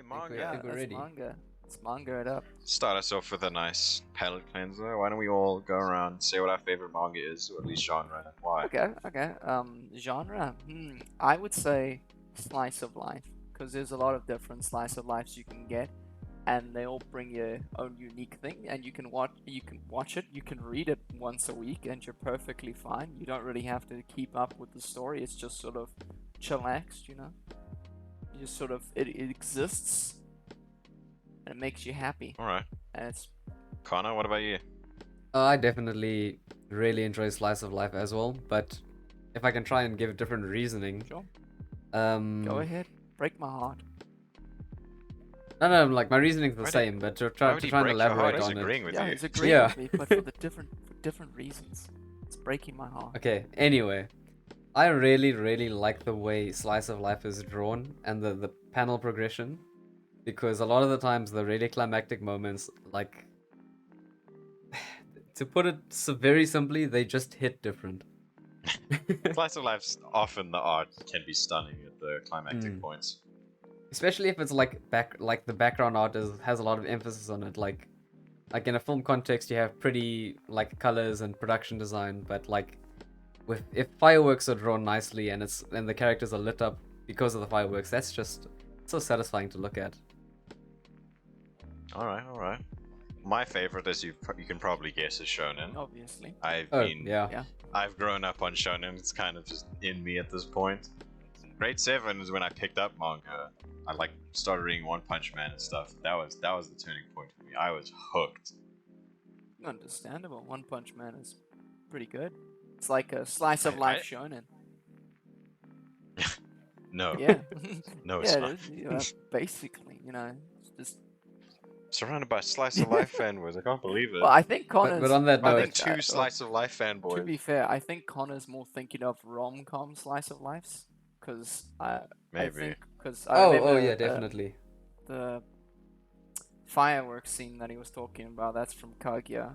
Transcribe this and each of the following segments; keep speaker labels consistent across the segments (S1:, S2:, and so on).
S1: manga.
S2: I think we're
S3: that's
S2: ready.
S3: manga. Let's manga it up.
S1: Start us off with a nice palate cleanser. Why don't we all go around and say what our favorite manga is, or at least genre, and why?
S3: Okay. Genre. I would say slice of life, because there's a lot of different slice of lives you can get, and they all bring your own unique thing. And you can watch it. You can read it once a week, and you're perfectly fine. You don't really have to keep up with the story. It's just sort of chillaxed, you know. You just sort of it exists, and it makes you happy.
S1: All right,
S3: And it's
S1: Connor, what about you?
S2: I definitely really enjoy slice of life as well, but if I can try and give different reasoning,
S3: sure.
S2: um,
S3: Go ahead, break my heart.
S2: no, like my reasoning's the
S1: Why
S2: same, but to
S1: Why
S2: try
S1: would
S2: to
S1: he
S2: try and
S1: break your heart?
S2: elaborate
S1: He's
S2: on
S1: agreeing
S2: it.
S1: with
S3: Yeah,
S1: you.
S3: he's agreeing
S2: Yeah.
S3: with me, but for different reasons. It's breaking my heart.
S2: Okay, anyway, I really like the way slice of life is drawn and the panel progression, because a lot of the times the really climactic moments, like, to put it very simply, they just hit different.
S1: Slice of life's often the art can be stunning at the climactic points.
S2: Especially if it's like the background art has a lot of emphasis on it, like in a film context you have pretty like colors and production design, but like if fireworks are drawn nicely and the characters are lit up because of the fireworks, that's just so satisfying to look at.
S1: All right. My favorite, as you can probably guess, is shonen.
S3: Obviously.
S2: Yeah.
S1: I've grown up on shonen. It's kind of just in me at this point. Grade 7 is when I picked up manga. I like started reading One Punch Man and stuff. That was the turning point for me. I was hooked.
S3: Understandable. One Punch Man is pretty good. It's like a slice of life shonen.
S1: No.
S3: Yeah.
S1: No, it's
S3: yeah,
S1: not.
S3: it is, you know, basically, you know, it's just.
S1: Surrounded by slice of life fanboys. I can't believe it.
S3: Well, I think Connor's.
S2: But on that
S1: By
S2: note,
S1: the two slice of life
S3: To
S1: fanboys.
S3: be fair, I think Connor's more thinking of rom-com slice of lives, because I
S1: Maybe.
S3: think because
S2: oh yeah, definitely.
S3: The fireworks scene that he was talking about, that's from Kaguya.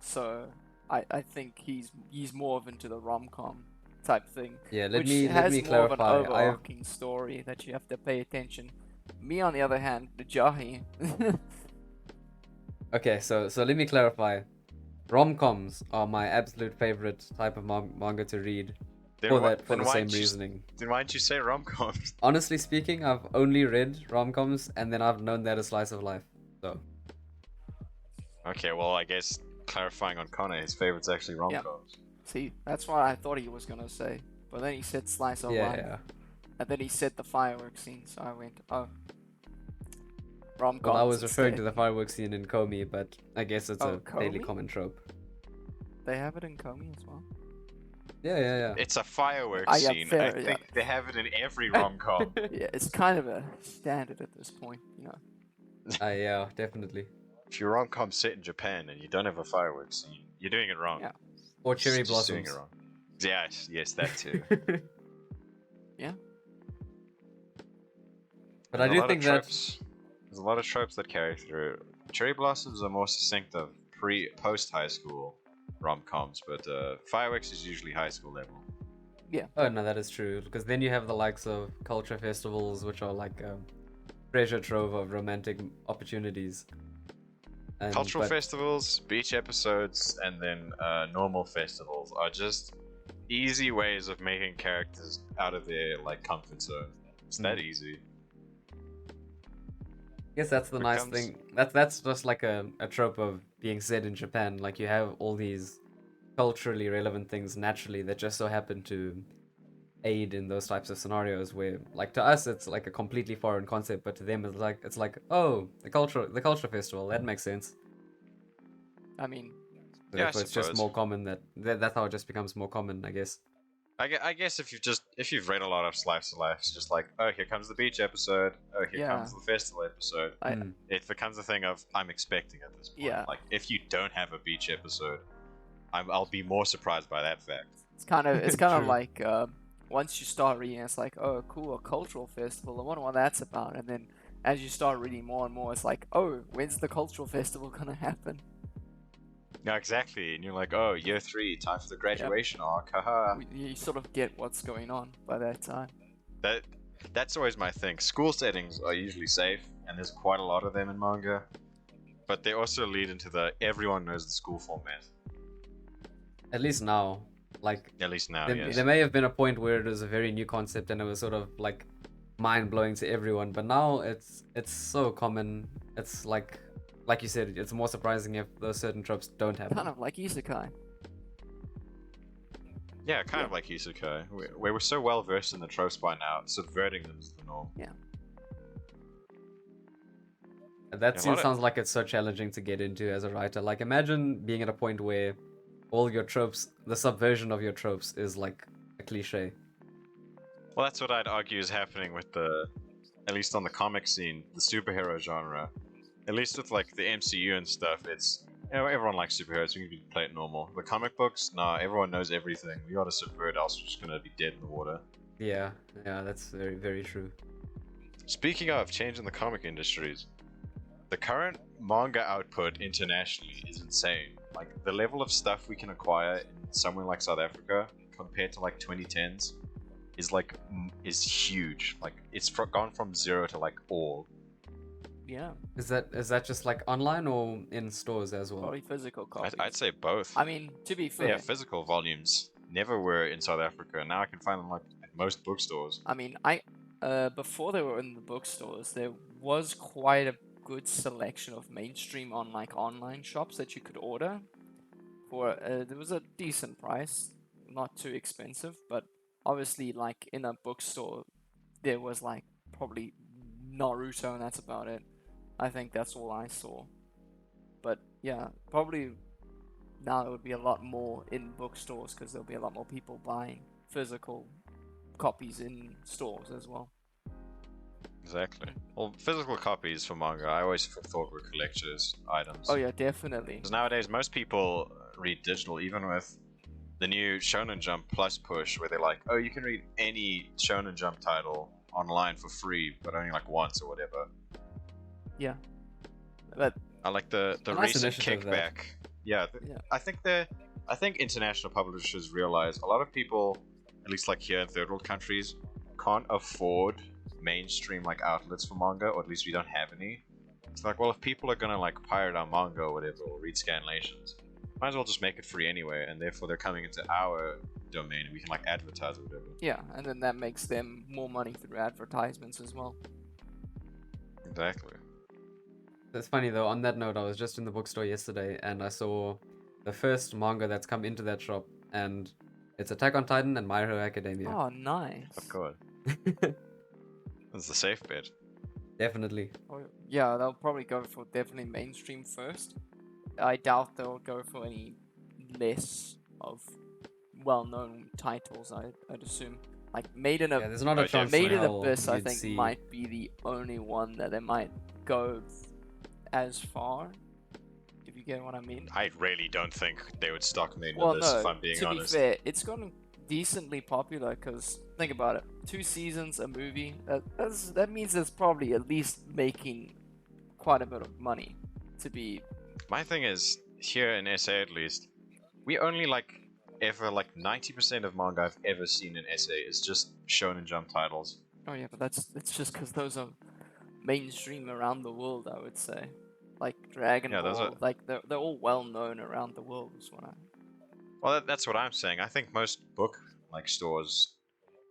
S3: So I think he's more of into the rom-com type thing.
S2: Yeah, let
S3: which
S2: me
S3: has more
S2: clarify.
S3: of an overarching story that you have to pay attention. Me, on the other hand, the Jahi.
S2: Okay, so let me clarify. Rom-coms are my absolute favorite type of manga to read. For the same reasoning.
S1: Then why didn't you say rom-coms?
S2: Honestly speaking, I've only read rom-coms and then I've known that as slice of life. So.
S1: Okay, well, I guess clarifying on Connor, his favorite's actually rom-coms.
S3: See, that's what I thought he was gonna say, but then he said slice of life.
S2: Yeah.
S3: And then he said the fireworks scene, so I went, oh. Rom-coms
S2: Well, I was referring to
S3: instead.
S2: the fireworks scene in Komi, but I guess it's a fairly
S3: Komi?
S2: common trope.
S3: They have it in Komi as well.
S2: Yeah.
S1: It's a fireworks
S3: Ah, yeah,
S1: scene.
S3: fair,
S1: I think they have it in every rom-com.
S3: Yeah, it's kind of a standard at this point, you know.
S2: Yeah, definitely.
S1: If your rom-com set in Japan and you don't have a fireworks scene, you're doing it wrong.
S3: Yeah.
S2: Or cherry
S1: Just doing
S2: blossoms.
S1: it wrong. Yes, that too.
S3: Yeah.
S2: But I do think that
S1: there's a lot of tropes that carry through. Cherry blossoms are more succinct of post high school rom-coms, but fireworks is usually high school level.
S3: Yeah.
S2: Oh no, that is true. Because then you have the likes of culture festivals, which are like a treasure trove of romantic opportunities.
S1: Cultural festivals, beach episodes, and then normal festivals are just easy ways of making characters out of their like comfort zone. It's that easy.
S2: I guess that's the nice thing. That's just like a trope of being said in Japan. Like you have all these culturally relevant things naturally that just so happen to aid in those types of scenarios where, like, to us it's like a completely foreign concept, but to them it's like oh, the culture festival, that makes sense.
S3: I mean,
S2: So
S1: Yeah, I
S2: therefore it's just
S1: suppose.
S2: more common that's how it just becomes more common, I guess.
S1: I guess if you've read a lot of Slice of Life, it's just like, oh, here comes the beach episode. Oh, here
S3: Yeah.
S1: comes the festival episode. It becomes a thing of I'm expecting at this point.
S3: Yeah.
S1: Like if you don't have a beach episode, I'll be more surprised by that fact.
S3: it's kind of
S2: True.
S3: like once you start reading, it's like, oh, cool, a cultural festival. I wonder what that's about. And then as you start reading more and more, it's like, oh, when's the cultural festival gonna happen?
S1: No, exactly. And you're like, oh, year 3, time for the graduation arc. Haha.
S3: You sort of get what's going on by that time.
S1: That That's always my thing. School settings are usually safe, and there's quite a lot of them in manga. But they also lead into the everyone knows the school format.
S2: At least now. Like,
S1: At least now,
S2: there,
S1: yes.
S2: there may have been a point where it was a very new concept and it was sort of like mind-blowing to everyone, but now it's so common. It's like you said, it's more surprising if those certain tropes don't happen.
S3: Kind of like isekai.
S1: Yeah, kind of like isekai. We're so well versed in the tropes by now, subverting them is the norm.
S3: Yeah.
S2: That sounds like it's so challenging to get into as a writer. Like, imagine being at a point where all your tropes, the subversion of your tropes, is like a cliche.
S1: Well, that's what I'd argue is happening with at least on the comic scene, the superhero genre. At least with like the MCU and stuff, it's everyone likes superheroes. We can play it normal. The comic books, nah, everyone knows everything. We gotta subvert, else we're just gonna be dead in the water.
S2: Yeah, that's very, very true.
S1: Speaking of changing the comic industries, the current manga output internationally is insane. Like, the level of stuff we can acquire in somewhere like South Africa compared to like 2010s is huge. Like, it's gone from zero to like all.
S3: Yeah.
S2: Is that just like online or in stores as well?
S3: Probably physical copies.
S1: I'd say both.
S3: I mean, to be fair.
S1: Yeah, physical volumes never were in South Africa. Now I can find them like at most bookstores.
S3: I mean, before they were in the bookstores, there was quite a good selection of mainstream on like online shops that you could order for. There was a decent price, not too expensive, but obviously, like in a bookstore, there was like probably Naruto, and that's about it. I think that's all I saw. But yeah, probably now it would be a lot more in bookstores because there'll be a lot more people buying physical copies in stores as well.
S1: Exactly. Well, physical copies for manga, I always thought were collectors' items.
S3: Oh yeah, definitely.
S1: Because nowadays, most people read digital, even with the new Shonen Jump Plus push, where they're like, oh, you can read any Shonen Jump title online for free, but only like once or whatever.
S3: Yeah. But
S1: I like the
S2: nice
S1: recent
S2: initiative,
S1: kickback. Yeah, I think international publishers realize a lot of people, at least like here in third world countries, can't afford mainstream like outlets for manga, or at least we don't have any. It's like, well, if people are gonna like pirate our manga or whatever, or read scanlations, might as well just make it free anyway, and therefore they're coming into our domain and we can like advertise or whatever.
S3: yeah, and then that makes them more money through advertisements as well.
S1: Exactly.
S2: It's funny though, on that note, I was just in the bookstore yesterday and I saw the first manga that's come into that shop, and it's Attack on Titan and My Hero Academia.
S3: Oh, nice.
S1: Of course. That's the safe bet.
S2: Definitely.
S3: Oh, yeah, they'll probably go for definitely mainstream first. I doubt they'll go for any less of well-known titles. I'd assume like Maiden of
S2: there's not a chance
S3: Maiden
S2: in hell
S3: Abyss. I
S2: you'd
S3: think
S2: see...
S3: might be the only one that they might go as far. If you get what I mean.
S1: I really don't think they would stock Maiden
S3: Well,
S1: Abyss,
S3: no.
S1: if I'm being honest.
S3: To be fair, it's gotten decently popular because think about it: 2 seasons, a movie. That means it's probably at least making quite a bit of money to be.
S1: My thing is, here in SA at least, we only like ever like 90% of manga I've ever seen in SA is just Shonen Jump titles.
S3: Oh yeah, but it's just because those are mainstream around the world. I would say, like Dragon Ball,
S1: those are...
S3: like they're all well known around the world. Is what I.
S1: Well, that's what I'm saying. I think most book like stores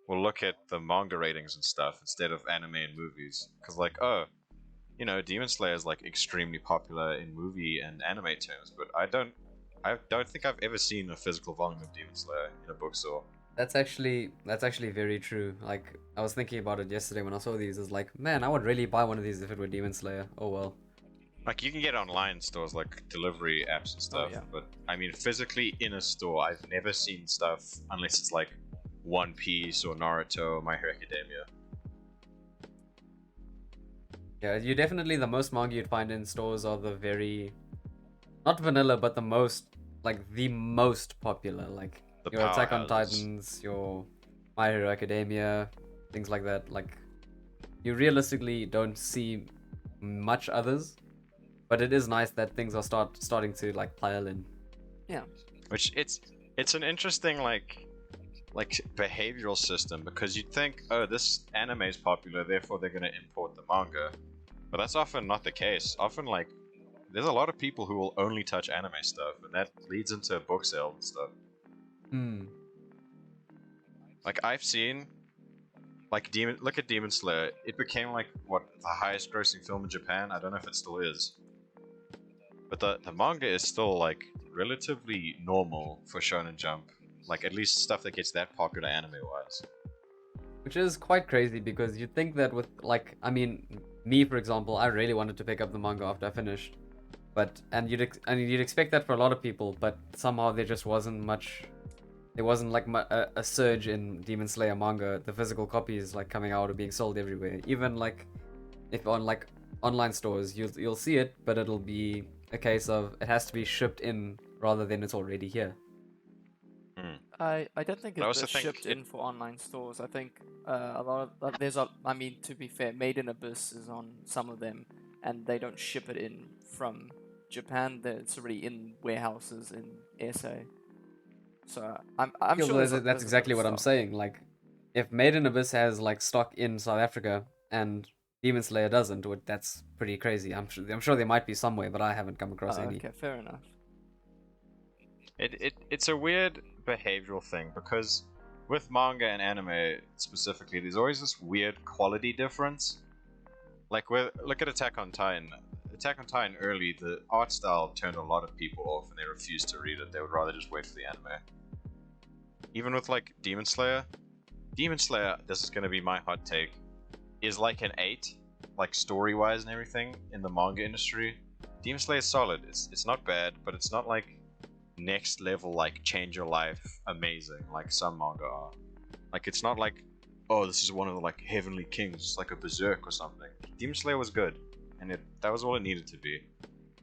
S1: will look at the manga ratings and stuff instead of anime and movies, because like, oh, you know, Demon Slayer is like extremely popular in movie and anime terms, but I don't think I've ever seen a physical volume of Demon Slayer in a bookstore.
S2: That's actually very true. Like, I was thinking about it yesterday when I saw these. It's like, man, I would really buy one of these if it were Demon Slayer. Oh well.
S1: Like, you can get online stores like delivery apps and stuff, but I mean, physically in a store, I've never seen stuff unless it's like One Piece or Naruto or My Hero Academia.
S2: Yeah, you definitely, the most manga you'd find in stores are the very, not vanilla, but the most popular, like
S1: The
S2: your Attack on
S1: powerhouses.
S2: Titans, your My Hero Academia, things like that. Like, you realistically don't see much others, but it is nice that things are starting to like pile in.
S3: Yeah.
S1: Which it's an interesting like like behavioral system, because you'd think, oh, this anime is popular, therefore they're gonna import the manga, but that's often not the case. Often, like, there's a lot of people who will only touch anime stuff, and that leads into book sales and stuff. Like, I've seen, like, look at Demon Slayer. It became like what, the highest grossing film in Japan. I don't know if it still is, but the manga is still like relatively normal for Shonen Jump. Like, at least stuff that gets that popular anime wise.
S2: Which is quite crazy, because you'd think that with, like, I mean, me for example, I really wanted to pick up the manga after I finished, but you'd expect that for a lot of people, but somehow there just wasn't much. There wasn't like a surge in Demon Slayer manga, the physical copies like coming out or being sold everywhere. Even like if on like online stores, you'll see it, but it'll be a case of it has to be shipped in rather than it's already here.
S3: I don't think it's shipped in for online stores. I think a lot of I mean, to be fair, Made in Abyss is on some of them, and they don't ship it in from Japan. It's already in warehouses in SA. So I'm sure
S2: that's exactly what I'm saying. Like, if Made in Abyss has like stock in South Africa and Demon Slayer doesn't, that's pretty crazy. I'm sure there might be somewhere, but I haven't come across any.
S3: Okay, fair enough.
S1: It's a weird behavioral thing, because with manga and anime specifically, there's always this weird quality difference. Like, look at Attack on Titan. Attack on Titan early, the art style turned a lot of people off, and they refused to read it. They would rather just wait for the anime. Even with like Demon Slayer, this is gonna be my hot take, is like an 8, like story-wise and everything in the manga industry. Demon Slayer is solid. It's not bad, but it's not like next level, like change your life amazing like some manga are. Like, it's not like, oh, this is one of the like heavenly kings, it's like a berserk or something. Demon Slayer was good, and that was all it needed to be.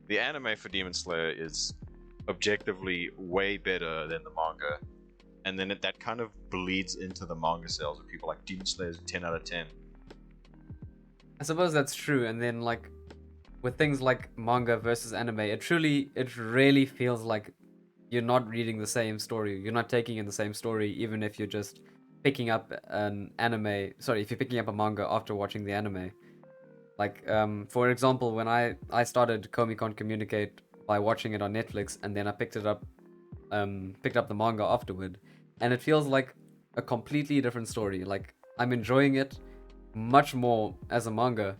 S1: The anime for Demon Slayer is objectively way better than the manga, and then that kind of bleeds into the manga sales, where people are like, Demon Slayer is 10 out of 10.
S2: I suppose that's true, and then like with things like manga versus anime, it really feels like you're not reading the same story. You're not taking in the same story, even if you're just picking up an anime. Sorry, if you're picking up a manga after watching the anime. Like, for example, when I started Komi-Con Communicate by watching it on Netflix, and then I picked up the manga afterward, and it feels like a completely different story. Like, I'm enjoying it much more as a manga,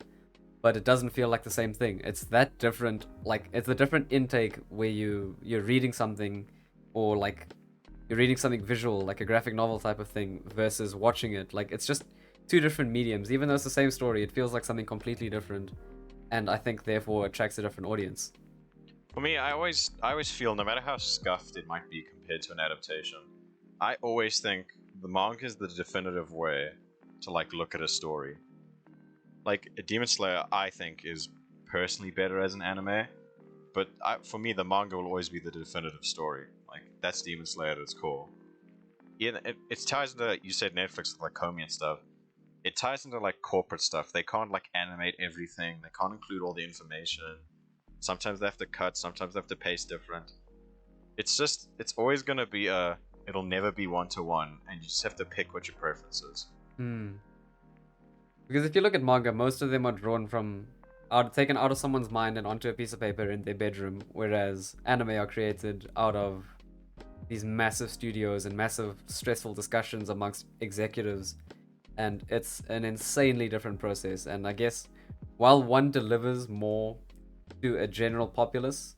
S2: but it doesn't feel like the same thing. It's that different. Like, it's a different intake where you're reading something, or like you're reading something visual, like a graphic novel type of thing, versus watching it. Like, it's just two different mediums. Even though it's the same story, it feels like something completely different, and I think therefore attracts a different audience.
S1: For me, I always feel, no matter how scuffed it might be compared to an adaptation, I always think the manga is the definitive way to like look at a story. Like, Demon Slayer, I think, is personally better as an anime, but for me, the manga will always be the definitive story. Like, that's Demon Slayer at its core. Yeah, it ties into, you said Netflix with like Komi and stuff. It ties into like corporate stuff. They can't like animate everything. They can't include all the information. Sometimes they have to cut. Sometimes they have to paste different. It's always gonna be it'll never be one-to-one, and you just have to pick what your preference is.
S2: Because if you look at manga, most of them are drawn from taken out of someone's mind and onto a piece of paper in their bedroom, whereas anime are created out of these massive studios and massive stressful discussions amongst executives, and it's an insanely different process. And I guess while one delivers more to a general populace,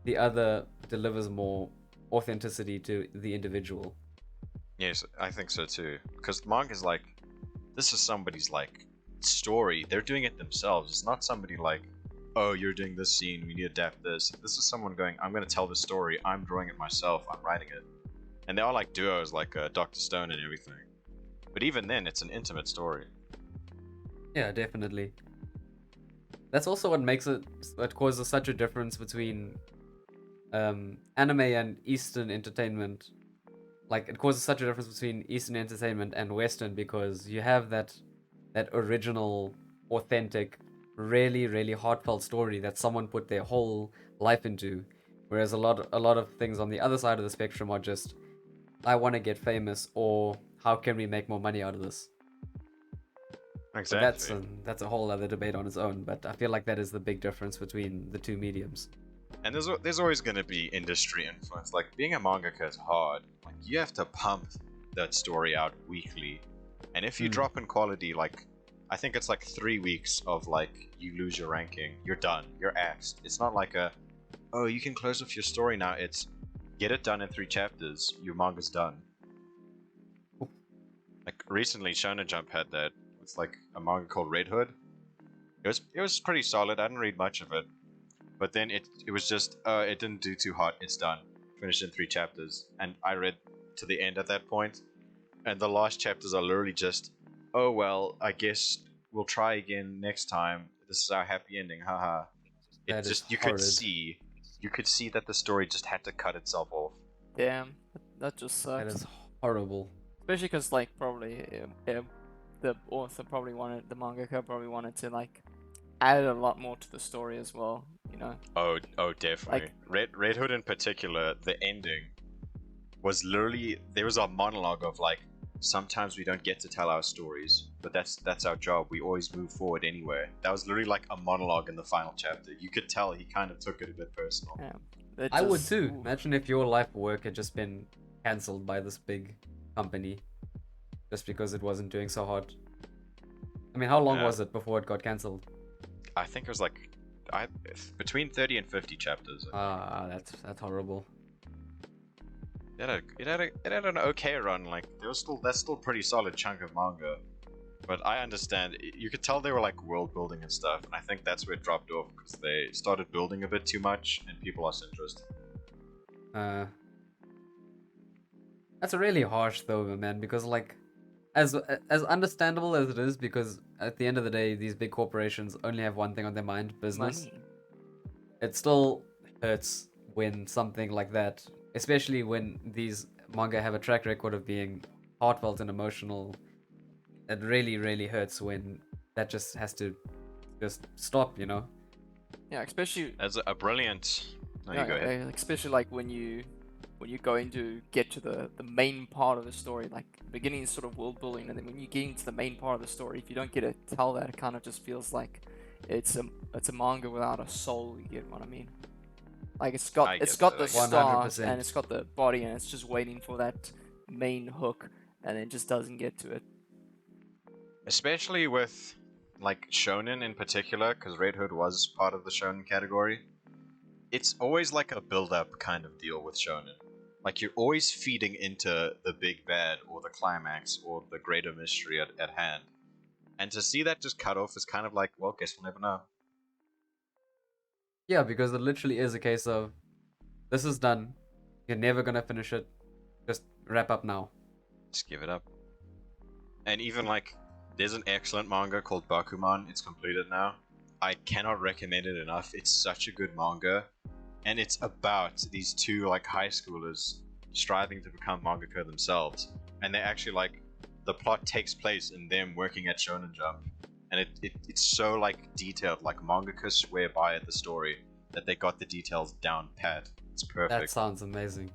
S2: the other delivers more authenticity to the individual.
S1: Yes, I think so too. Because manga's like, this is somebody's like story. They're doing it themselves. It's not somebody like, oh, you're doing this scene, we need to adapt this. This is someone going, I'm going to tell this story, I'm drawing it myself, I'm writing it. And they are like duos, like Dr. Stone and everything. But even then, it's an intimate story.
S2: Yeah, definitely. That's also what causes such a difference between anime and Eastern entertainment. Like, it causes such a difference between Eastern entertainment and Western, because you have that original, authentic, really, really heartfelt story that someone put their whole life into, whereas a lot of things on the other side of the spectrum are just I want to get famous, or how can we make more money out of this?
S1: Exactly.
S2: But that's a whole other debate on its own. But I feel like that is the big difference between the two mediums.
S1: And there's always going to be industry influence. Like, being a mangaka is hard. Like, you have to pump that story out weekly, and if you drop in quality, like, I think it's like 3 weeks of like you lose your ranking, you're done, you're axed. It's not like oh, you can close off your story now. It's get it done in 3 chapters, your manga's done. Like, recently Shonen Jump had that. It's like a manga called Red Hood. It was pretty solid. I didn't read much of it, but then it was just it didn't do too hot. It's done, finished in 3 chapters, and I read to the end at that point, and the last chapters are literally just, oh well, I guess we'll try again next time. This is our happy ending, haha. It just, you could see that the story just had to cut itself off.
S3: Damn, that just sucks.
S2: That is horrible.
S3: Especially because, like, probably the author probably wanted, the mangaka probably wanted to, like, add a lot more to the story as well, you know?
S1: Oh, definitely. Like, Red Hood in particular, the ending was literally, there was a monologue of like, sometimes we don't get to tell our stories, but that's our job. We always move forward anyway. That was literally like a monologue in the final chapter. You could tell he kind of took it a bit personal.
S3: Yeah,
S2: I would too. Imagine if your life work had just been cancelled by this big company just because it wasn't doing so hot. I mean, how long was it before it got cancelled?
S1: I think it was like between 30 and 50 chapters.
S2: That's horrible.
S1: It had an okay run. Like, that's still a pretty solid chunk of manga. But I understand, you could tell they were like world building and stuff, and I think that's where it dropped off because they started building a bit too much and people lost interest.
S2: That's really harsh though, man, because like as understandable as it is, because at the end of the day these big corporations only have one thing on their mind, business.
S3: Money.
S2: It still hurts when something like that, especially when these manga have a track record of being heartfelt and emotional. It really, really hurts when that just has to just stop, you know?
S3: Yeah, especially
S1: as a brilliant. No, you go ahead.
S3: Especially like when you're going to get to the main part of the story, like the beginning is sort of world building, and then when you get into the main part of the story, if you don't get to tell that, it kind of just feels like it's a manga without a soul. You get what I mean? Like it's got the start
S2: 100%.
S3: and it's got the body, and it's just waiting for that main hook, and it just doesn't get to it.
S1: Especially with like shonen in particular, because Red Hood was part of the shonen category. It's always like a build-up kind of deal with shonen. Like, you're always feeding into the big bad or the climax or the greater mystery at hand. And to see that just cut off is kind of like, well, guess we'll never know.
S2: Yeah, because it literally is a case of, this is done, you're never gonna finish it, just wrap up now.
S1: Just give it up. And even like, there's an excellent manga called Bakuman, it's completed now. I cannot recommend it enough, it's such a good manga. And it's about these two like high schoolers striving to become mangaka themselves, and they actually like, the plot takes place in them working at Shonen Jump, and it's so like detailed, like mangaka swear by the story that they got the details down pat. It's perfect.
S2: That sounds amazing.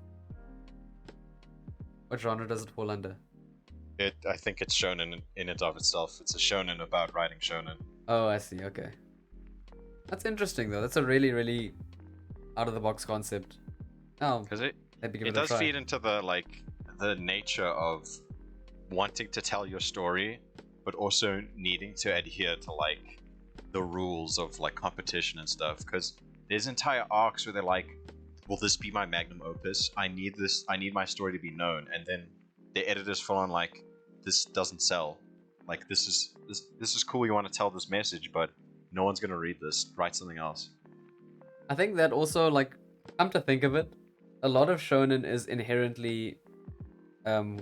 S2: What genre does it fall under?
S1: I think it's shonen in and of itself. It's a shonen about writing shonen.
S2: Oh, I see. Okay, that's interesting though. That's a really, really out of the box concept. Oh,
S1: because it does feed into the nature of wanting to tell your story, but also needing to adhere to like the rules of like competition and stuff. Because there's entire arcs where they're like, will this be my magnum opus? I need my story to be known. And then the editors fall on like, this doesn't sell. Like, this is cool, you want to tell this message, but no one's gonna read this. Write something else.
S2: I think that also, like, come to think of it, a lot of shonen is inherently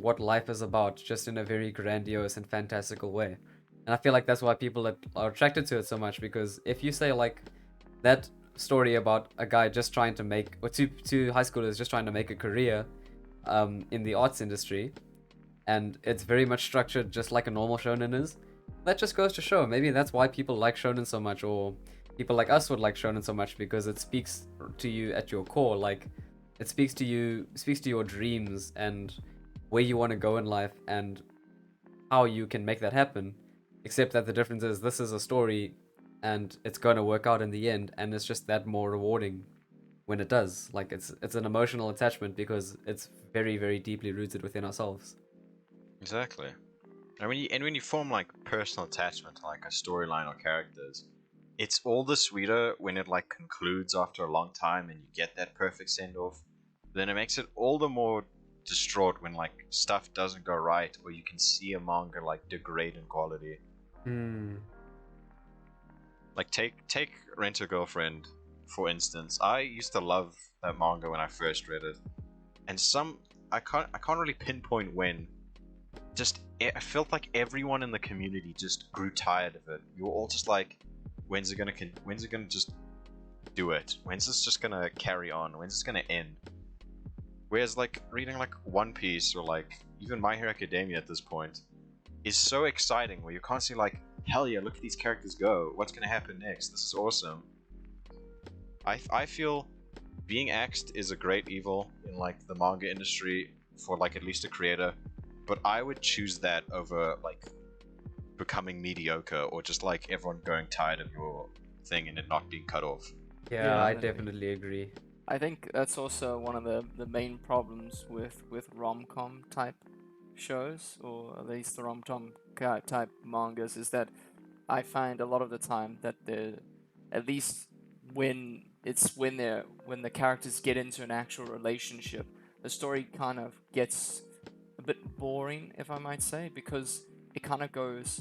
S2: what life is about, just in a very grandiose and fantastical way. And I feel like that's why people are attracted to it so much, because if you say like that story about a guy just trying to make, or two high schoolers just trying to make a career in the arts industry, and it's very much structured just like a normal shonen is, that just goes to show maybe that's why people like shonen so much, or people like us would like shonen so much, because it speaks to you at your core. Like, it speaks to your dreams, and where you want to go in life and how you can make that happen. Except that the difference is this is a story and it's going to work out in the end, and it's just that more rewarding when it does. Like it's an emotional attachment because it's very, very deeply rooted within ourselves.
S1: Exactly. And when you form like personal attachment to like a storyline or characters, it's all the sweeter when it like concludes after a long time and you get that perfect send off. Then it makes it all the more distraught when like stuff doesn't go right, or you can see a manga like degrade in quality. Like take Rent a Girlfriend for instance. I used to love that manga when I first read it, and I can't really pinpoint when. Just I felt like everyone in the community just grew tired of it. You were all just like, when's it gonna just do it? When's this just gonna carry on? When's this gonna end? Whereas like reading like One Piece or like even My Hero Academia at this point is so exciting, where you're constantly like, hell yeah, look at these characters go. What's gonna happen next? This is awesome. I feel being axed is a great evil in like the manga industry for like at least a creator. But I would choose that over like becoming mediocre or just like everyone going tired of your thing and it not being cut off.
S2: Yeah, I definitely agree.
S3: I think that's also one of the main problems with rom-com type shows, or at least the rom-com type mangas, is that I find a lot of the time that at least when the characters get into an actual relationship, the story kind of gets a bit boring, if I might say, because it kind of goes,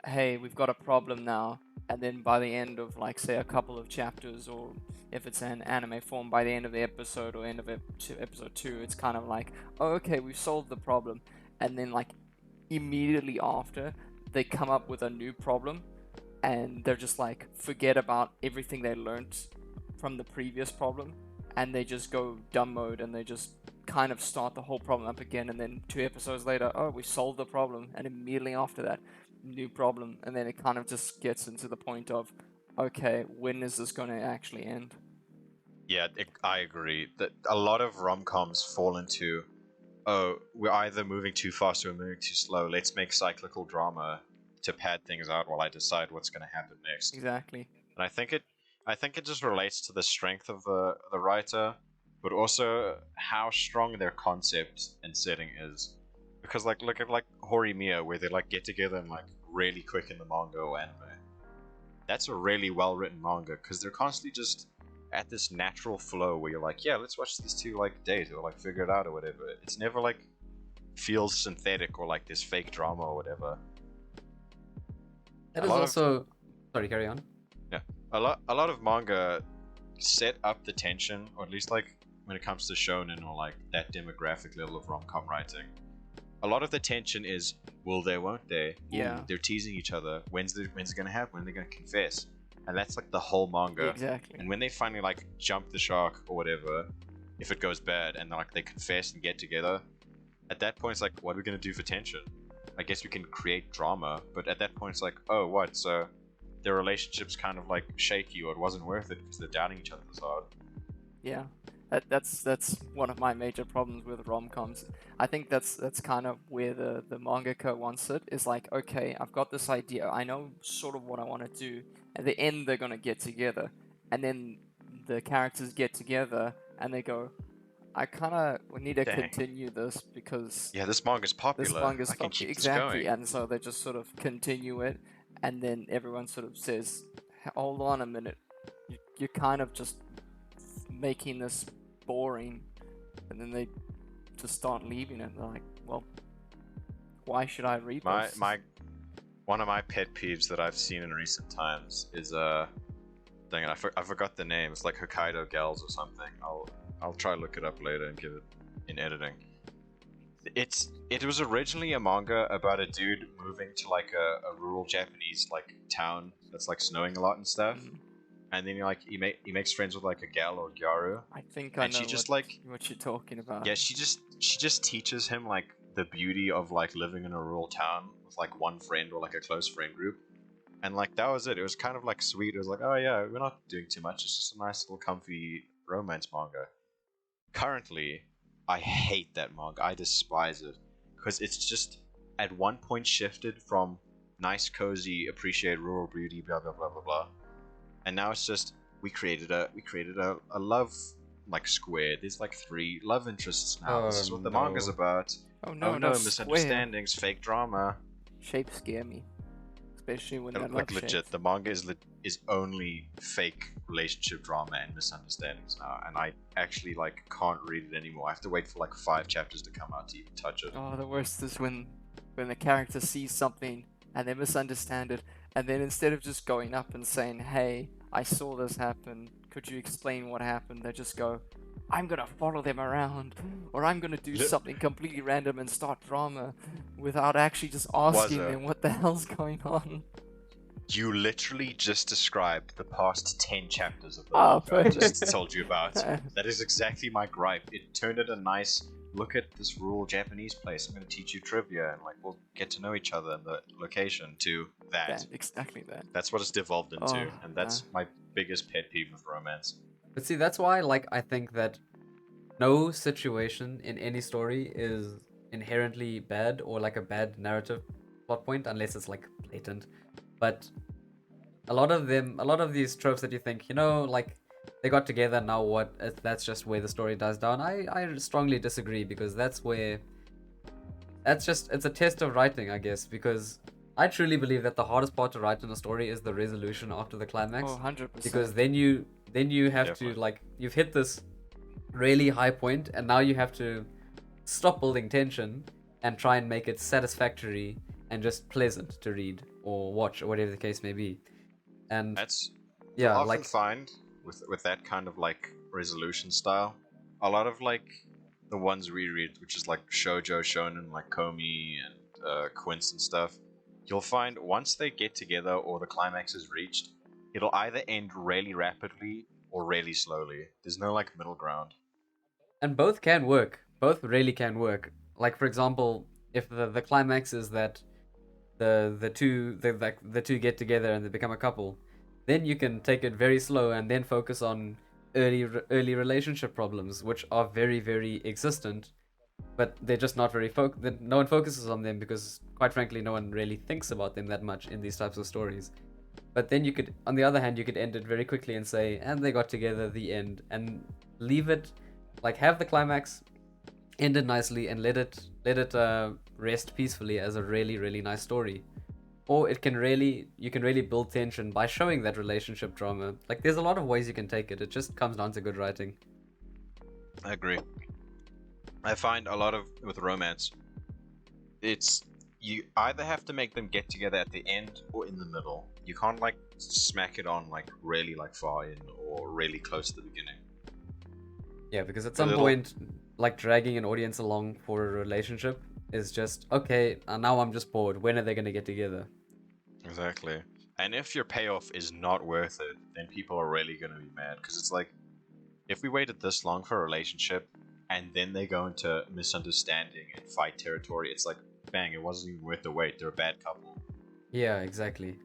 S3: hey, we've got a problem now, and then by the end of like say a couple of chapters, or if it's an anime form, by the end of the episode or end of episode 2, it's kind of like, oh, okay, we've solved the problem, and then like immediately after they come up with a new problem, and they're just like forget about everything they learned from the previous problem, and they just go dumb mode, and they just kind of start the whole problem up again, and then 2 episodes later, oh, we solved the problem, and immediately after that, new problem, and then it kind of just gets into the point of, okay, when is this going to actually end?
S1: Yeah, I agree that a lot of rom-coms fall into, oh, we're either moving too fast or we're moving too slow. Let's make cyclical drama to pad things out while I decide what's going to happen next.
S3: Exactly.
S1: And I think it just relates to the strength of the writer, but also how strong their concept and setting is. Because like look at like Horimiya, where they like get together and like really quick in the manga or anime. That's a really well written manga because they're constantly just at this natural flow where you're like, yeah, let's watch these two like date or like figure it out or whatever. It's never like feels synthetic or like this fake drama or whatever.
S2: That is also sorry, carry on.
S1: Yeah. A lot of manga set up the tension, or at least like when it comes to shonen or like that demographic level of rom-com writing. A lot of the tension is will they, won't they?
S3: Yeah.
S1: They're teasing each other. When's it gonna happen? When they're gonna confess? And that's like the whole manga.
S3: Exactly.
S1: And when they finally like jump the shark or whatever, if it goes bad and like they confess and get together, at that point it's like, what are we gonna do for tension? I guess we can create drama, but at that point it's like, oh, what? So their relationship's kind of like shaky, or it wasn't worth it because they're doubting each other so hard.
S3: Yeah. That's one of my major problems with rom-coms. I think that's kind of where the mangaka wants it, is like, okay, I've got this idea, I know sort of what I want to do. At the end, they're gonna get together, and then the characters get together, and they go, we need to continue this because
S1: this manga's popular.
S3: This manga's
S1: I can keep
S3: exactly,
S1: this going.
S3: and so they just sort of continue it, and then everyone sort of says, hold on a minute, you're kind of just making this boring, and then they just start leaving it. They're like, well, why should I read this?
S1: One of my pet peeves that I've seen in recent times is dang it, I forgot the name. It's like Hokkaido Girls or something. I'll try to look it up later and give it in editing. It was originally a manga about a dude moving to like a rural Japanese like town that's like snowing a lot and stuff. And then he makes friends with like a gal or gyaru.
S3: I think I know
S1: she just
S3: what you're talking about.
S1: Yeah, she just teaches him like the beauty of like living in a rural town with like one friend or like a close friend group. And like that was it. It was kind of like sweet. It was like, oh yeah, we're not doing too much. It's just a nice little comfy romance manga. Currently, I hate that manga. I despise it because it's just at one point shifted from nice, cozy, appreciate rural beauty, blah blah blah blah blah, and now it's just we created a love like square. There's like 3 love interests now. This is what the manga's about.
S3: Oh no,
S1: misunderstandings, fake drama.
S3: Shapes scare me, especially when they're
S1: like
S3: love
S1: legit.
S3: shapes.
S1: The manga is only fake relationship drama and misunderstandings now, and I actually like can't read it anymore. I have to wait for like 5 chapters to come out to even touch it.
S3: Oh, the worst is when the character sees something and they misunderstand it, and then instead of just going up and saying, "Hey, I saw this happen. Could you explain what happened?" They just go, "I'm gonna follow them around, or I'm gonna do something completely random and start drama," without actually just asking them what the hell's going on.
S1: You literally just described the past 10 chapters of the manga I just told you about. That is exactly my gripe. It turned it a nice, look at this rural Japanese place, I'm going to teach you trivia, and like we'll get to know each other in the location, to that.
S3: Exactly that.
S1: That's what it's devolved into, and that's my biggest pet peeve with romance.
S2: But see, that's why, like, I think that no situation in any story is inherently bad or like a bad narrative plot point unless it's like blatant. But a lot of these tropes that you think, like they got together, now what? That's just where the story dies down. I strongly disagree, because it's a test of writing, I guess, because I truly believe that the hardest part to write in a story is the resolution after the climax.
S3: Oh, 100%.
S2: Because then you have to, like, you've hit this really high point, and now you have to stop building tension and try and make it satisfactory and just pleasant to read or watch, or whatever the case may be. And
S1: that's
S2: yeah,
S1: often
S2: like
S1: find with that kind of like resolution style, a lot of like the ones we read, which is like shoujo, shonen, like Komi and Quince and stuff, you'll find once they get together or the climax is reached, it'll either end really rapidly or really slowly. There's no like middle ground.
S2: And both can work. Both really can work. Like, for example, if the climax is that the two get together and they become a couple, then you can take it very slow and then focus on early relationship problems, which are very, very existent, but they're just not very no one focuses on them, because quite frankly no one really thinks about them that much in these types of stories. But then you could, on the other hand, you could end it very quickly and say, and they got together, the end, and leave it, like, have the climax ended nicely and let it rest peacefully as a really, really nice story. Or you can really build tension by showing that relationship drama. Like, there's a lot of ways you can take it. It just comes down to good writing.
S1: I agree. I find a lot of with romance, it's you either have to make them get together at the end or in the middle. You can't like smack it on like really like far in or really close to the beginning.
S2: Yeah, because at some point, like, dragging an audience along for a relationship is just, okay, now I'm just bored. When are they going to get together?
S1: Exactly. And if your payoff is not worth it, then people are really going to be mad. Because it's like, if we waited this long for a relationship, and then they go into misunderstanding and fight territory, it's like, bang, it wasn't even worth the wait. They're a bad couple.
S2: Yeah, exactly.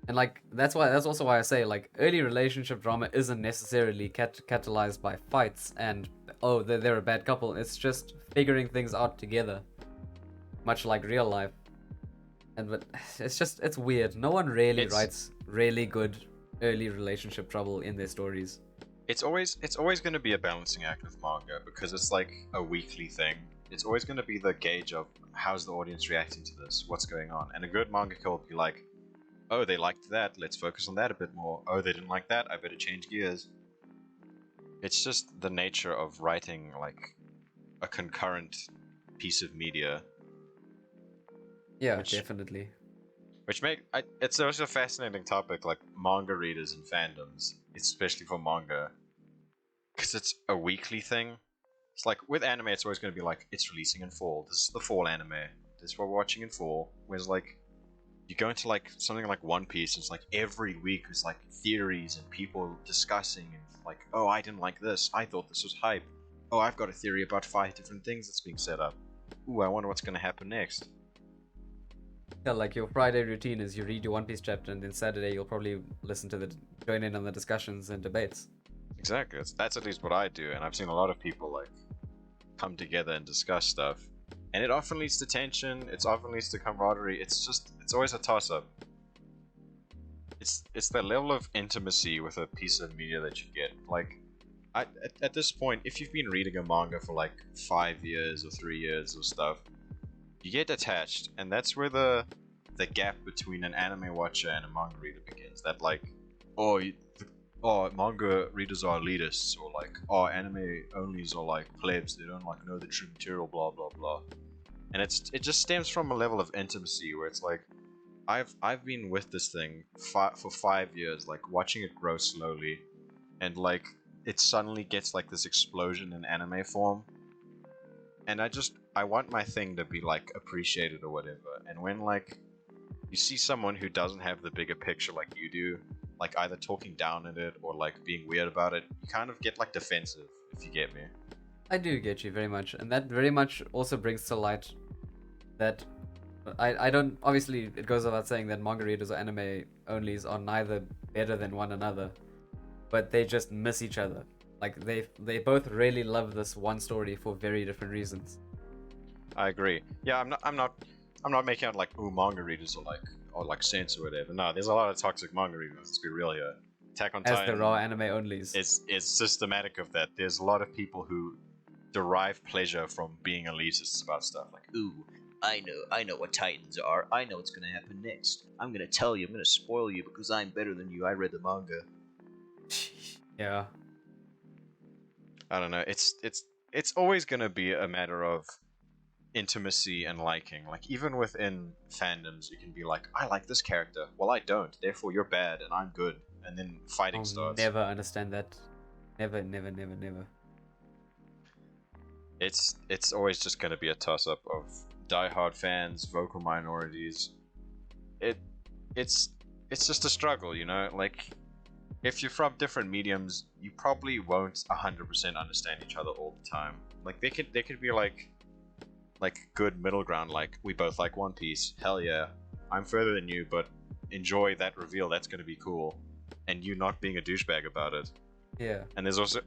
S2: And like, that's also why I say, like, early relationship drama isn't necessarily catalyzed by fights and, oh, they're a bad couple. It's just figuring things out together, much like real life. But it's weird. No one really writes really good early relationship trouble in their stories.
S1: It's always going to be a balancing act with manga, because it's like a weekly thing. It's always going to be the gauge of how's the audience reacting to this, what's going on. And a good mangaka will be like, oh, they liked that, let's focus on that a bit more. Oh, they didn't like that, I better change gears. It's just the nature of writing like a concurrent piece of media.
S2: Yeah, definitely.
S1: It's also a fascinating topic, like manga readers and fandoms, especially for manga, because it's a weekly thing. It's like with anime, it's always going to be like, it's releasing in fall. This is the fall anime. This is what we're watching in fall. Whereas like, you go into like something like One Piece, it's like every week it's like theories and people discussing and like, oh, I didn't like this. I thought this was hype. Oh, I've got a theory about 5 different things that's being set up. Ooh, I wonder what's going to happen next.
S2: Yeah, like your Friday routine is you read your One Piece chapter, and then Saturday you'll probably join in on the discussions and debates.
S1: Exactly. That's at least what I do, and I've seen a lot of people like come together and discuss stuff, and it often leads to tension. It often leads to camaraderie. It's always a toss up. It's the level of intimacy with a piece of media that you get. Like, at this point, if you've been reading a manga for like 5 years or 3 years or stuff, you get attached, and that's where the gap between an anime watcher and a manga reader begins. That like, oh, manga readers are elitists, or like, oh, anime onlys are like plebs. They don't like know the true material, blah blah blah. And it just stems from a level of intimacy where it's like, I've been with this thing for 5 years, like watching it grow slowly, and like it suddenly gets like this explosion in anime form, and I want my thing to be like appreciated or whatever. And when like you see someone who doesn't have the bigger picture like you do, like either talking down at it or like being weird about it, you kind of get like defensive, if you get me.
S2: I do get you very much, and that very much also brings to light that I don't, obviously it goes without saying that manga readers or anime onlys are neither better than one another, but they just miss each other. Like they both really love this one story for very different reasons.
S1: I agree. Yeah, I'm not making out like, ooh, manga readers are like saints or whatever. No, there's a lot of toxic manga readers. Let's be real here. Attack on Titan.
S2: As there are anime onlys.
S1: Is systematic of that. There's a lot of people who derive pleasure from being elitists about stuff. Like, ooh, I know what Titans are. I know what's gonna happen next. I'm gonna tell you. I'm gonna spoil you because I'm better than you. I read the manga.
S2: Yeah.
S1: I don't know. It's always gonna be a matter of intimacy and liking. Like, even within fandoms, you can be like, I like this character. Well, I don't. Therefore, you're bad and I'm good. And then fighting starts.
S2: Never understand that. Never.
S1: It's always just gonna be a toss up of diehard fans, vocal minorities. It's just a struggle, you know. Like, if you're from different mediums, you probably won't 100% understand each other all the time. Like, they could be like good middle ground. Like, we both like One Piece. Hell yeah, I'm further than you, but enjoy that reveal. That's gonna be cool, and you not being a douchebag about it.
S2: Yeah.
S1: And there's also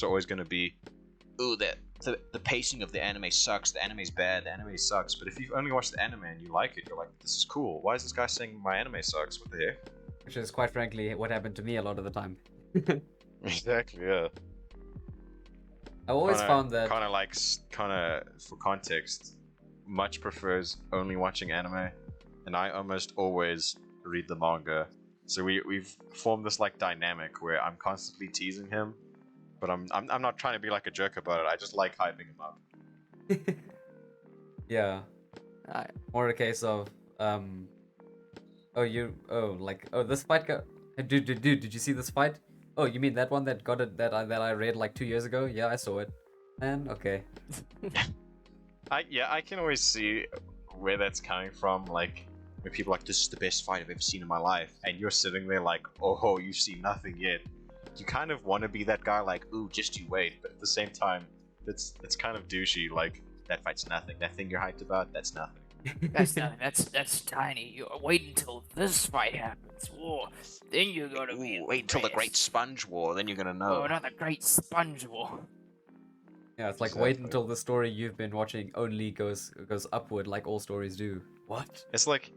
S1: always gonna be, ooh, the pacing of the anime sucks. The anime's bad. The anime sucks. But if you've only watched the anime and you like it, you're like, this is cool. Why is this guy saying my anime sucks? What the heck?
S2: Which is quite frankly what happened to me a lot of the time.
S1: Exactly, yeah.
S2: I always found that
S1: kind of for context, much prefers only watching anime, and I almost always read the manga. So we've formed this like dynamic where I'm constantly teasing him, but I'm not trying to be like a jerk about it. I just like hyping him up.
S2: Yeah. More a case of this fight dude, did you see this fight? Oh, you mean that one that got it that I read like 2 years ago? Yeah, I saw it. And okay.
S1: I can always see where that's coming from. Like, when people are like, this is the best fight I've ever seen in my life, and you're sitting there like, oh, you've seen nothing yet. You kind of want to be that guy, like, ooh, just you wait. But at the same time, it's kind of douchey. Like, that fight's nothing. That thing you're hyped about, that's nothing.
S3: That's nothing. That's tiny. You wait until this fight happens. Whoa, then you're gonna be.
S1: Wait until the Great Sponge War, then you're gonna know.
S3: Oh, another Great Sponge War.
S2: Yeah, it's like, wait until the story you've been watching only goes upward, like all stories do. What?
S1: It's like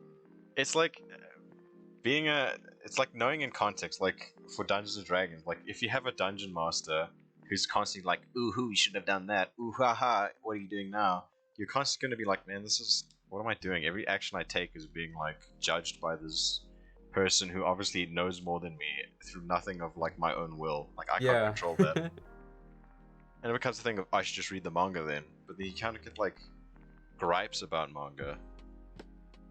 S1: being it's like knowing in context. Like, for Dungeons and Dragons, like, if you have a dungeon master who's constantly like, ooh, you shouldn't have done that. Ooh, haha, what are you doing now? You're constantly gonna be like, man, what am I doing? Every action I take is being like judged by this person who obviously knows more than me through nothing of like my own will. Like, I can't control that. And it becomes a thing of, I should just read the manga then. But then you kind of get like gripes about manga.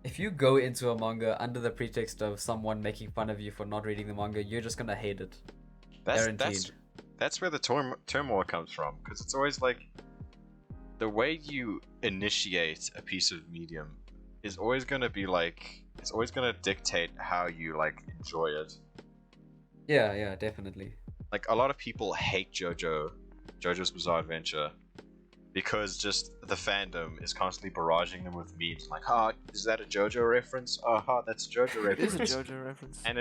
S2: If you go into a manga under the pretext of someone making fun of you for not reading the manga, you're just gonna hate it.
S1: That's where the turmoil comes from, because it's always like, the way you initiate a piece of medium is always gonna be like, it's always gonna dictate how you like enjoy it.
S2: Yeah, definitely.
S1: Like, a lot of people hate JoJo's Bizarre Adventure, because just the fandom is constantly barraging them with memes like, is that a JoJo reference? That's a JoJo reference.
S3: It is a JoJo reference.
S1: And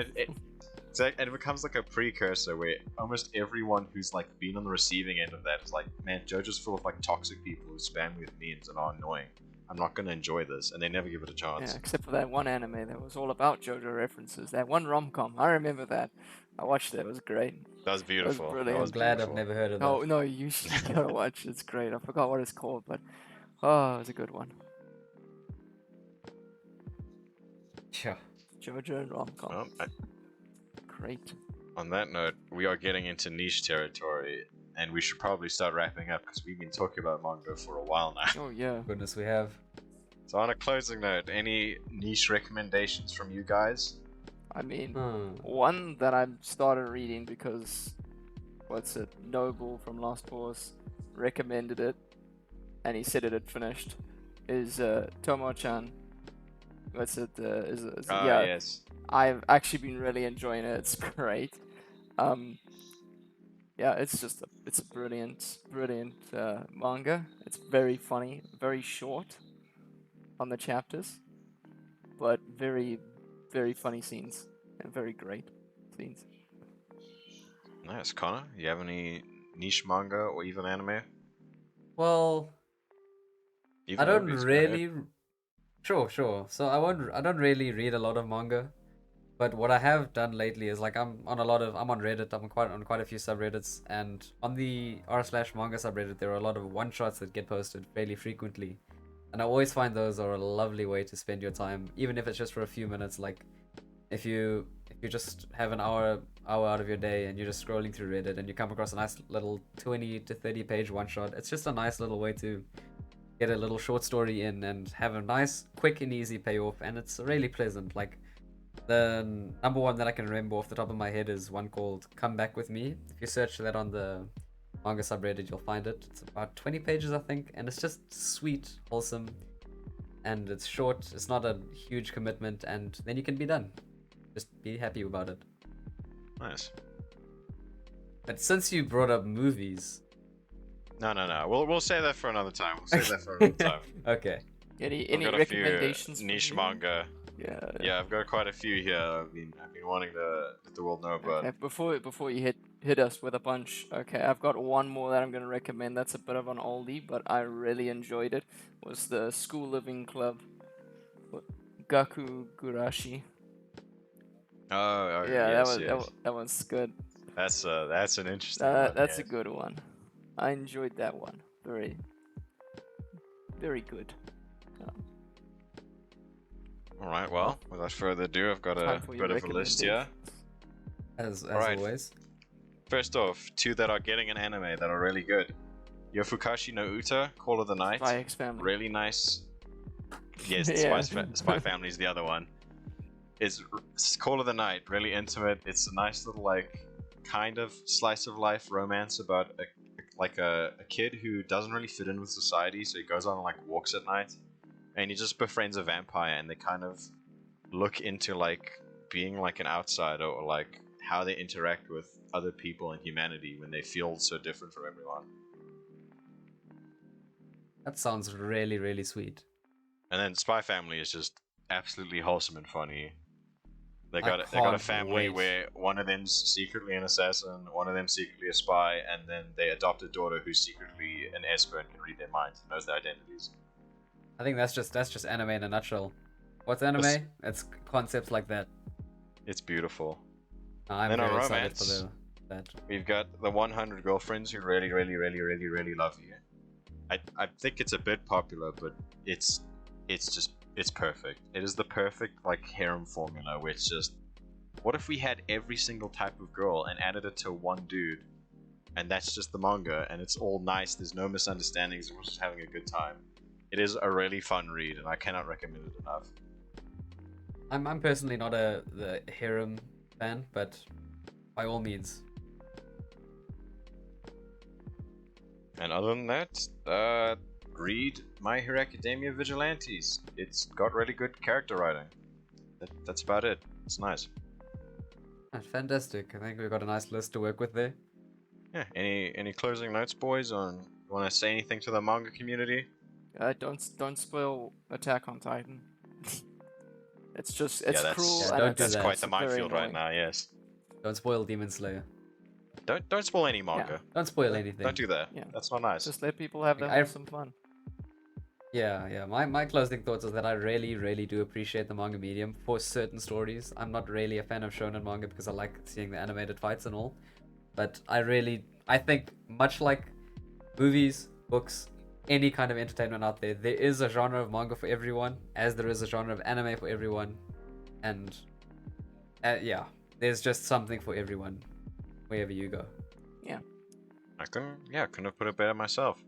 S1: And it becomes like a precursor where almost everyone who's like been on the receiving end of that is like, man, JoJo's full of like toxic people who spam with memes and are annoying. I'm not gonna enjoy this, and they never give it a chance.
S3: Yeah, except for that one anime that was all about JoJo references. That one rom-com, I remember that. I watched it. It was great.
S1: That was beautiful.
S3: That was brilliant.
S2: I'm glad I've never heard of that.
S3: Oh no, you gotta watch. It's great. I forgot what it's called, but oh, it was a good one.
S2: Yeah.
S3: JoJo and rom-com.
S1: Well,
S3: Great.
S1: on that note, we are getting into niche territory, and we should probably start wrapping up because we've been talking about manga for a while now.
S3: Oh yeah.
S2: Goodness, we have.
S1: So on a closing note, any niche recommendations from you guys?
S3: I mean, one that I started reading because, Noble from Last Pause recommended it, and he said it had finished, is Tomo-chan. Yeah.
S1: Yes.
S3: I've actually been really enjoying it. It's great. Yeah, it's a brilliant manga. It's very funny, very short on the chapters, but very, very funny scenes and very great scenes.
S1: Nice. Connor, you have any niche manga or even anime?
S2: Well,
S1: Even
S2: I don't
S1: movies,
S2: really. Sure. So I don't really read a lot of manga, but what I have done lately is like I'm on Reddit. I'm on quite a few subreddits, and on the r/manga subreddit there are a lot of one shots that get posted fairly frequently, and I always find those are a lovely way to spend your time, even if it's just for a few minutes. Like if you just have an hour out of your day and you're just scrolling through Reddit and you come across a nice little 20 to 30 page one shot, it's just a nice little way to get a little short story in and have a nice, quick and easy payoff, and it's really pleasant. Like the number one that I can remember off the top of my head is one called Come Back With Me. If you search that on the manga subreddit, you'll find it. It's about 20 pages, I think, and it's just sweet, wholesome, and it's short. It's not a huge commitment, and then you can be done. Just be happy about it.
S1: Nice.
S2: But since you brought up movies...
S1: No. We'll save that for another time.
S2: Okay.
S3: Any
S1: got
S3: recommendations?
S1: A few niche manga.
S3: Yeah.
S1: I've got quite a few here. I've been wanting to let the world know about.
S3: Okay, before you hit us with a bunch. Okay, I've got one more that I'm gonna recommend. That's a bit of an oldie, but I really enjoyed it. Was the School Living Club, Gaku Gurashi.
S1: Oh
S3: yeah,
S1: yes.
S3: that one's good.
S1: That's an interesting one.
S3: That's a good one. I enjoyed that one. Very, very good.
S1: Alright, well, without further ado, I've got a bit of a list here.
S2: As
S1: right.
S2: Always.
S1: First off, two that are getting an anime that are really good. Yofukashi no Uta, Call of the Night.
S3: Spy X Family.
S1: Really nice. Yes,
S3: Yeah.
S1: Spy Family is the other one. It's Call of the Night, really intimate. It's a nice little, like, kind of slice of life romance about a kid who doesn't really fit in with society, so he goes on like walks at night, and he just befriends a vampire, and they kind of look into like being like an outsider, or like how they interact with other people and humanity when they feel so different from everyone.
S2: That sounds really, really sweet.
S1: And then Spy Family is just absolutely wholesome and funny. They got a family where one of them's secretly an assassin, one of them's secretly a spy, and then they adopt a daughter who's secretly an esper and can read their minds and knows their identities.
S2: I think that's just anime in a nutshell. What's anime? It's concepts like that.
S1: It's beautiful.
S2: I'm
S1: then
S2: very
S1: on
S2: excited
S1: romance,
S2: for that.
S1: We've got the 100 Girlfriends who really love you. I think it's a bit popular, but it's perfect. It is the perfect like harem formula where it's just, what if we had every single type of girl and added it to one dude, and that's just the manga, and it's all nice, there's no misunderstandings, we're just having a good time. It is a really fun read, and I cannot recommend it enough.
S2: I'm personally not the harem fan, but by all means.
S1: And other than that, read My Hero Academia Vigilantes. It's got really good character writing. That's about it. It's nice.
S2: Fantastic. I think we've got a nice list to work with there.
S1: Yeah. Any closing notes, boys? On you want to say anything to the manga community?
S3: Don't spoil Attack on Titan. It's
S1: Yeah,
S3: cruel.
S2: Yeah,
S3: and
S2: don't do
S1: That's
S2: that.
S1: quite the
S3: very
S1: minefield right
S3: annoying.
S1: now. Yes.
S2: Don't spoil Demon Slayer.
S1: Don't spoil any manga.
S2: Don't spoil anything.
S1: Don't do that.
S3: Yeah.
S1: That's not nice.
S3: Just let people have their
S2: Like,
S3: wholesome fun.
S2: Yeah. My closing thoughts is that I really do appreciate the manga medium for certain stories. I'm not really a fan of shonen manga because I like seeing the animated fights and all. But I think much like movies, books, any kind of entertainment out there, there is a genre of manga for everyone, as there is a genre of anime for everyone. And yeah, there's just something for everyone wherever you go.
S3: Yeah.
S1: I couldn't have put it better myself.